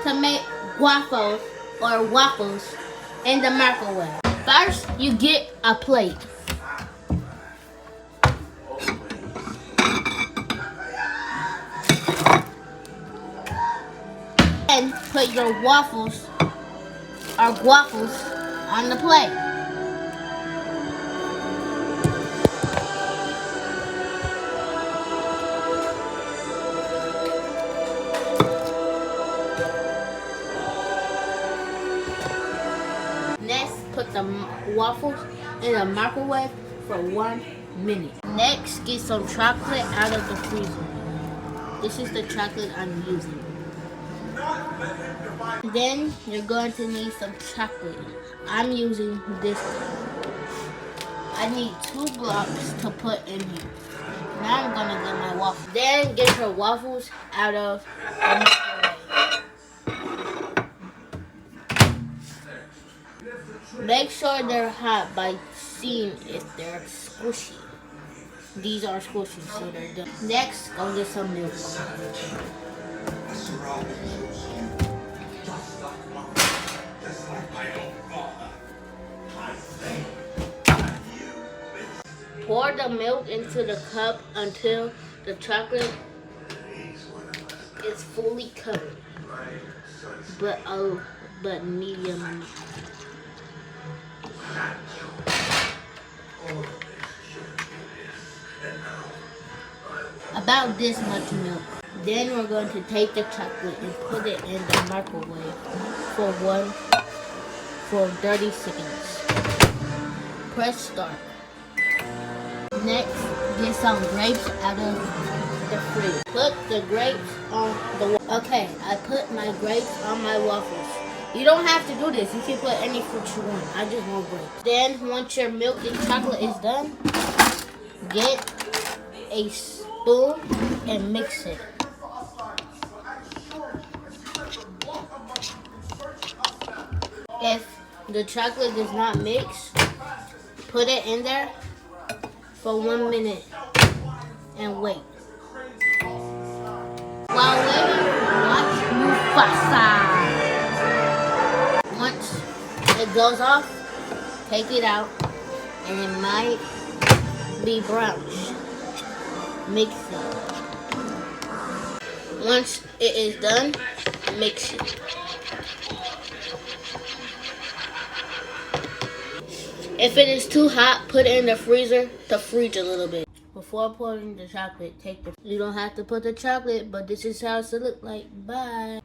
to make waffles or waffles in the microwave. First, you get a plate. And put your waffles on the plate. Next, put the waffles in the microwave for 1 minute. Next, get some chocolate out of the freezer. This is the chocolate I'm using. Then you're going to need some chocolate. I'm using this one. I need 2 blocks to put in here. Now I'm gonna get my waffles. Then get your waffles out of the microwave. Make sure they're hot by seeing if they're squishy. These are squishy, so they're done. Next, go get some milk. Pour the milk into the cup until the chocolate is fully covered, but medium. About this much milk. Then we're going to take the chocolate and put it in the microwave for 30 seconds. Press start. Next, get some grapes out of the fridge. Put the grapes on the waffles. Okay, I put my grapes on my waffles. You don't have to do this. You can put any fruit you want. I just want grapes. Then, once your milk and chocolate is done, get a spoon and mix it. If the chocolate does not mix, put it in there for 1 minute and wait. While waiting, watch Mufasa. Once it goes off, take it out, and it might be brownish. Mix it. Once it is done, mix it. If it is too hot, put it in the freezer to freeze a little bit. Before pouring the chocolate, you don't have to put the chocolate, but this is how it should look like. Bye.